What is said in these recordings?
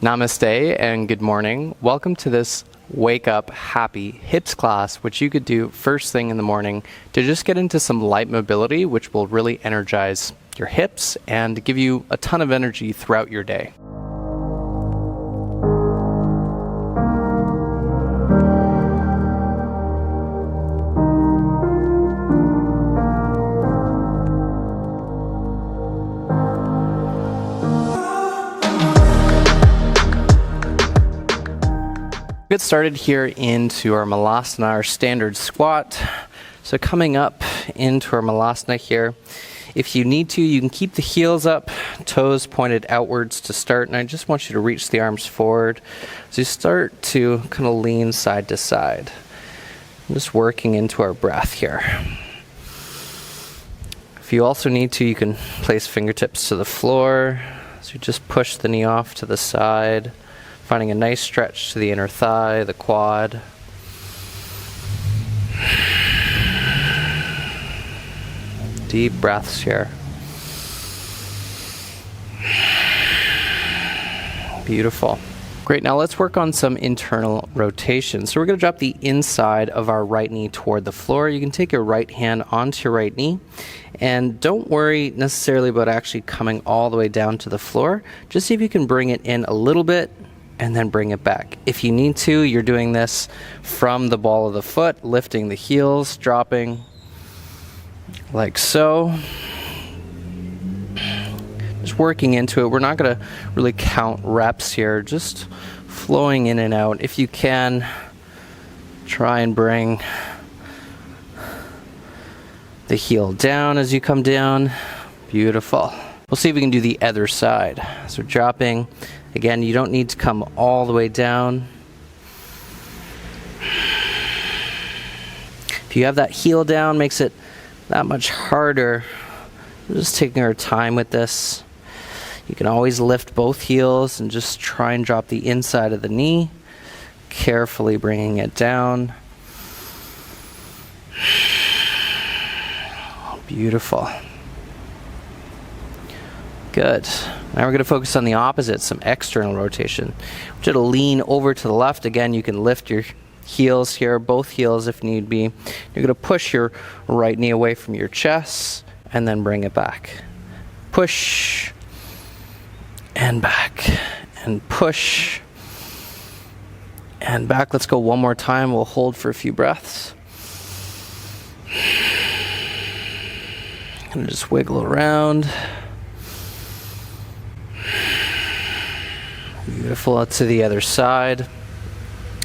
Namaste and good morning. Welcome to this Wake Up Happy Hips class, which you could do first thing in the morning to just get into some light mobility, which will really energize your hips and give you a ton of energy throughout your day. Get started here into our Malasana, our standard squat. So coming up into our Malasana here, if you need to, you can keep the heels up, toes pointed outwards to start, and I just want you to reach the arms forward as you start to kind of lean side to side. I'm just working into our breath here. If you also need to, you can place fingertips to the floor, so you just push the knee off to the side, finding a nice stretch to the inner thigh, the quad. Deep breaths here. Beautiful. Great, now let's work on some internal rotation. So we're going to drop the inside of our right knee toward the floor. You can take your right hand onto your right knee, and don't worry necessarily about actually coming all the way down to the floor. Just see if you can bring it in a little bit, and then bring it back. If you need to, you're doing this from the ball of the foot, lifting the heels, dropping like so. Just working into it. We're not going to really count reps here, just flowing in and out. If you can, try and bring the heel down as you come down. Beautiful. We'll see if we can do the other side. So dropping. Again, you don't need to come all the way down. If you have that heel down, makes it that much harder. We're just taking our time with this. You can always lift both heels and just try and drop the inside of the knee, carefully bringing it down. Beautiful. Good. Now we're going to focus on the opposite, some external rotation. I want you to lean over to the left. Again, you can lift your heels here, both heels if need be. You're going to push your right knee away from your chest and then bring it back. Push and back and push and back. Let's go one more time. We'll hold for a few breaths. And just wiggle around. Beautiful. To the other side.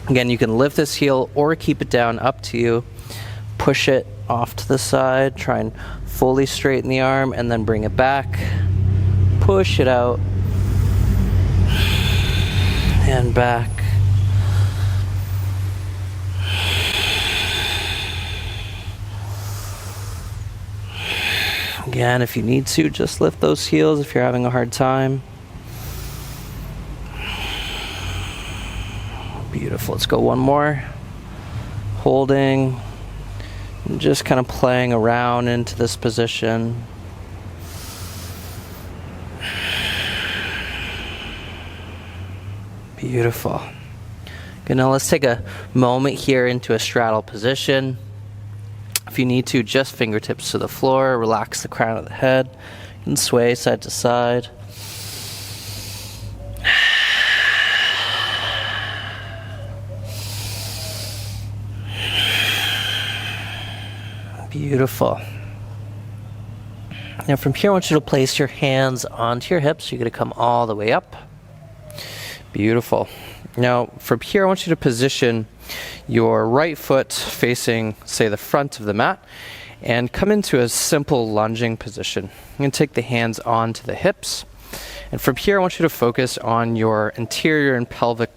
Again, you can lift this heel or keep it down, up to you. Push it off to the side. Try and fully straighten the arm and then bring it back. Push it out. And back. Again, if you need to, just lift those heels if you're having a hard time. Beautiful. Let's go one more. Holding. And just kind of playing around into this position. Beautiful. Good. Now let's take a moment here into a straddle position. If you need to, just fingertips to the floor. Relax the crown of the head. And sway side to side. Beautiful. Now from here, I want you to place your hands onto your hips. You're going to come all the way up. Beautiful. Now from here, I want you to position your right foot facing, say, the front of the mat and come into a simple lunging position. I'm going to take the hands onto the hips. And from here, I want you to focus on your interior and pelvic,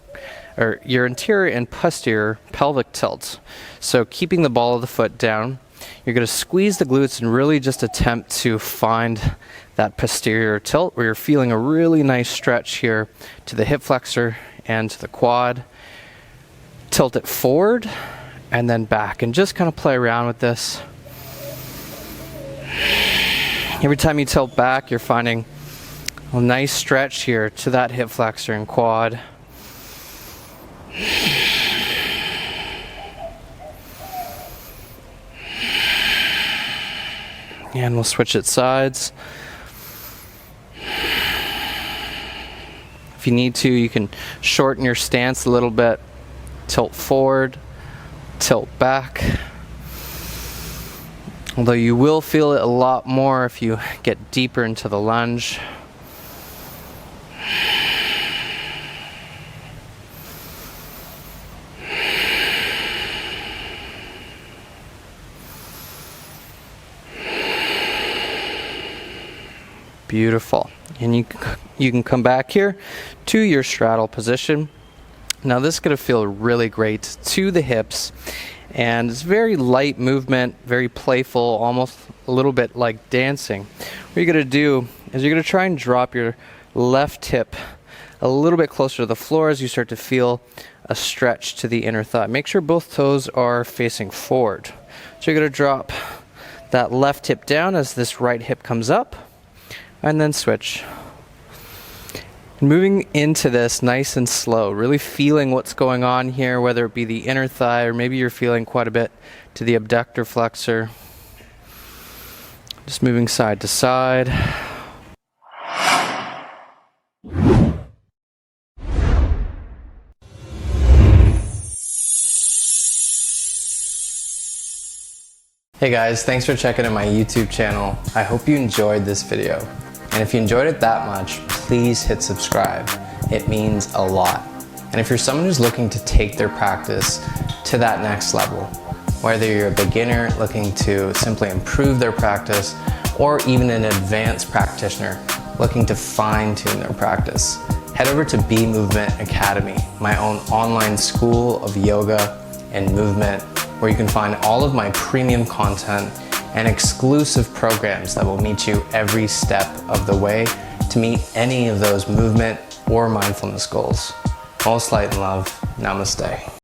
or your interior and posterior pelvic tilt. So keeping the ball of the foot down, you're going to squeeze the glutes and really just attempt to find that posterior tilt where you're feeling a really nice stretch here to the hip flexor and to the quad. Tilt it forward and then back, and just kind of play around with this. Every time you tilt back, you're finding A nice stretch here to that hip flexor and quad. And we'll switch it sides. If you need to, you can shorten your stance a little bit. Tilt forward, tilt back. Although you will feel it a lot more if you get deeper into the lunge. Beautiful. And you can come back here to your straddle position. Now this is going to feel really great to the hips, and it's very light movement, very playful, almost a little bit like dancing. What you're going to do is you're going to try and drop your left hip a little bit closer to the floor as you start to feel a stretch to the inner thigh. Make sure both toes are facing forward. So you're going to drop that left hip down as this right hip comes up, and then switch. Moving into this nice and slow, really feeling what's going on here, whether it be the inner thigh or maybe you're feeling quite a bit to the abductor flexor. Just moving side to side. Hey guys, thanks for checking out my YouTube channel. I hope you enjoyed this video. And if you enjoyed it that much, please hit subscribe. It means a lot. And if you're someone who's looking to take their practice to that next level, whether you're a beginner looking to simply improve their practice, or even an advanced practitioner looking to fine-tune their practice, head over to B Movement Academy, my own online school of yoga and movement, where you can find all of my premium content and exclusive programs that will meet you every step of the way to meet any of those movement or mindfulness goals. Most light and love. Namaste.